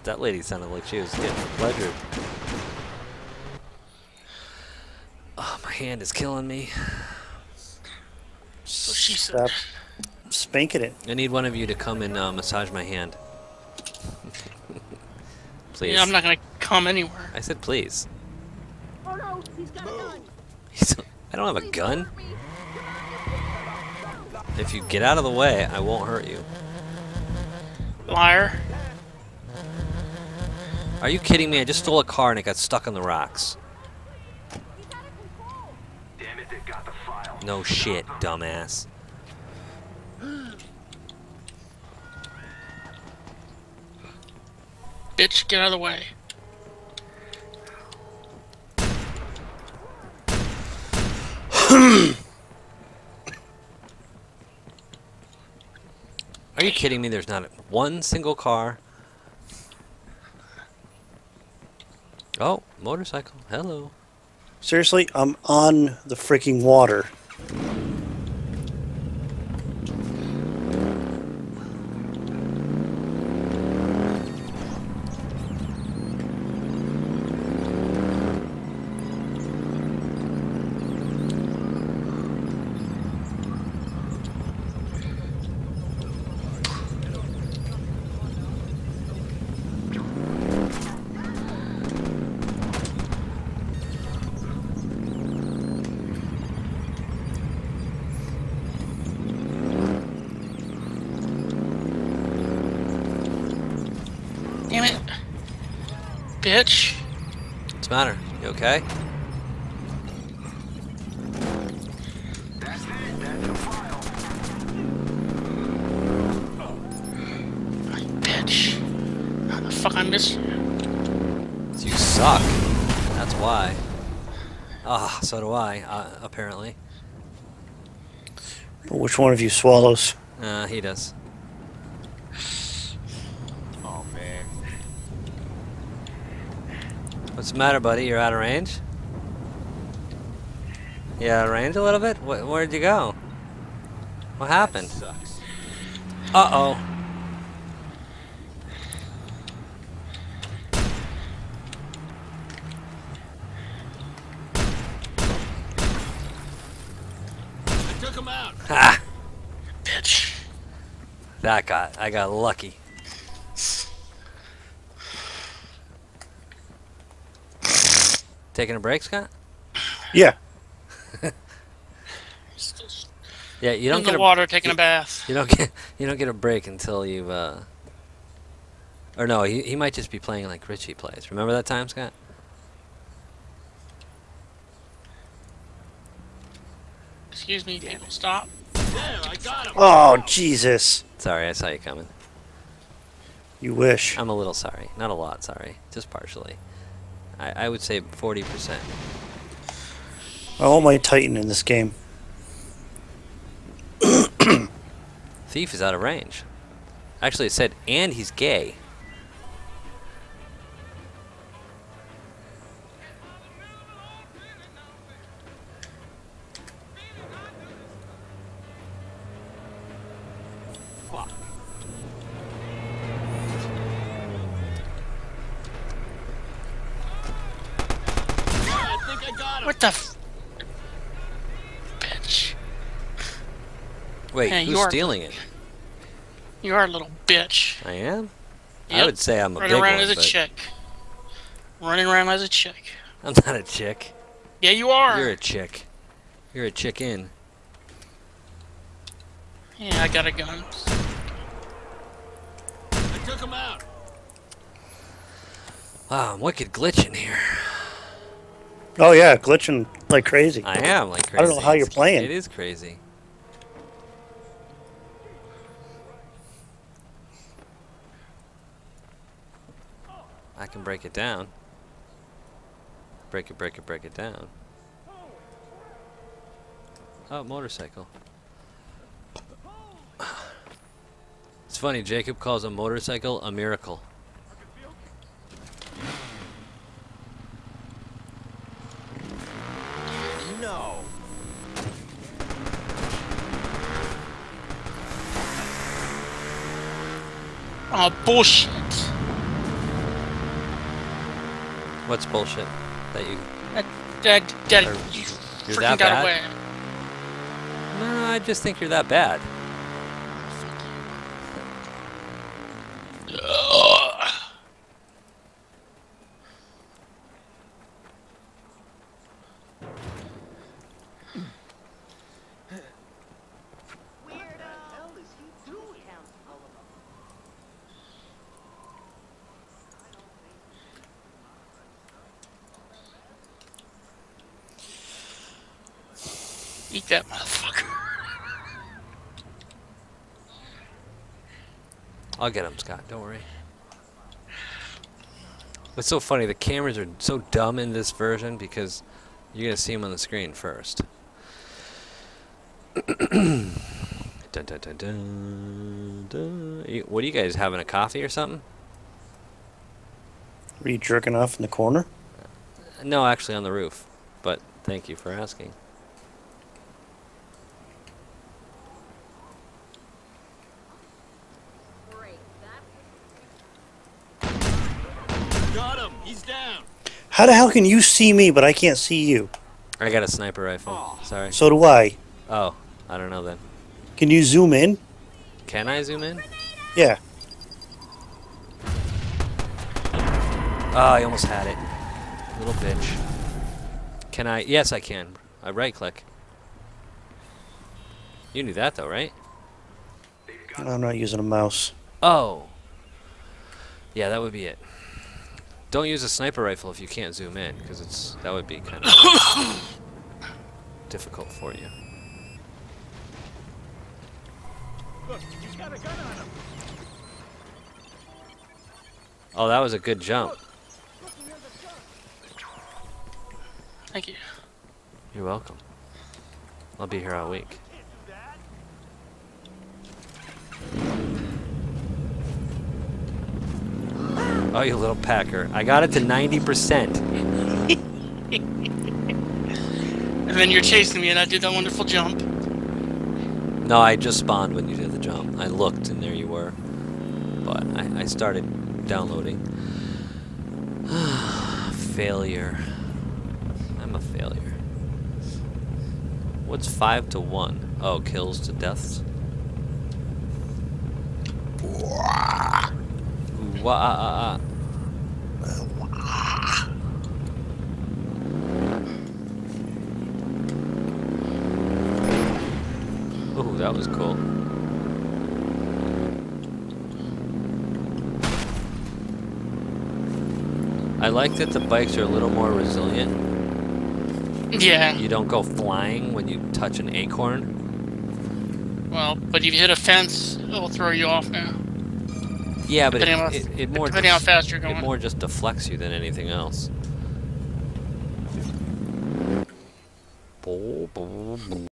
That lady sounded like she was getting pleasure. Oh, my hand is killing me. So she said. Stop spanking it. I need one of you to come and massage my hand. Please. Yeah, I'm not gonna come anywhere. I said please. Oh no, he's got a gun. I don't have a gun. If you get out of the way, I won't hurt you. Liar. Are you kidding me? I just stole a car and it got stuck on the rocks. Damn it, they've got the file. No shit, dumbass. Bitch, get out of the way. Are you kidding me? There's not one single car. Oh, motorcycle. Hello. Seriously, I'm on the freaking water. Damn it. Bitch. What's the matter? You okay? That's it, that's the file. Bitch. How the fuck I missed you? You suck. That's why. Ah, so do I, apparently. But which one of you swallows? He does. Oh man. What's the matter, buddy? You're out of range? You out of range a little bit? Where'd you go? What happened? Sucks. Uh-oh. I took him out. Ha! Bitch. I got lucky. Taking a break, Scott? Yeah. Yeah, you In don't the get a water, taking a bath. you don't get a break until you've or no, he might just be playing like Richie plays. Remember that time, Scott? Excuse me, people, stop. There, I got him. Oh, Jesus. Sorry, I saw you coming. You wish. I'm a little sorry. Not a lot sorry. Just partially. I would say 40%. I want my Titan in this game. Thief is out of range. Actually, it said, and he's gay. Fuck. I think I got him. What the f... Bitch. Wait, Yeah, who's stealing it? You are a little bitch. I am? I Yep. would say I'm a Running big around one, as a but chick. Running around as a chick. I'm not a chick. Yeah, you are. You're a chick. You're a chicken. Yeah, I got a gun. I took him out. Wow, I'm wicked glitching here. Oh, yeah, glitching like crazy. I am like crazy. I don't know how you're playing. It is crazy. I can break it down. Break it down. Oh, motorcycle. It's funny, Jacob calls a motorcycle a miracle. No. Oh, bullshit. What's bullshit? That you... That Or you you're freaking that got bad? away. No, I just think you're that bad. Eat that motherfucker. I'll get him, Scott. Don't worry. What's so funny, the cameras are so dumb in this version because you're going to see them on the screen first. Dun, dun, dun, dun, dun. What are you guys, having a coffee or something? Were you jerking off in the corner? No, actually on the roof. But thank you for asking. Got him. He's down. How the hell can you see me, but I can't see you? I got a sniper rifle. Sorry. So do I. Oh, I don't know then. Can you zoom in? Can I zoom in? Yeah. Oh, I almost had it. Little bitch. Can I? Yes, I can. I right click. You knew that though, right? I'm not using a mouse. Oh. Yeah, that would be it. Don't use a sniper rifle if you can't zoom in, because that would be kind of difficult for you. Look, he's got a gun on him. Oh, that was a good jump. Thank you. You're welcome. I'll be here all week. Oh, you little packer. I got it to 90%. And then you're chasing me and I did that wonderful jump. No, I just spawned when you did the jump. I looked and there you were. But I started downloading. Failure. I'm a failure. What's 5 to 1? Oh, kills to deaths. Wah. Ooh, that was cool. I like that the bikes are a little more resilient. Yeah. You don't go flying when you touch an acorn. Well, but if you hit a fence, it'll throw you off now. Yeah, but Depending on how fast you're going. It more just deflects you than anything else.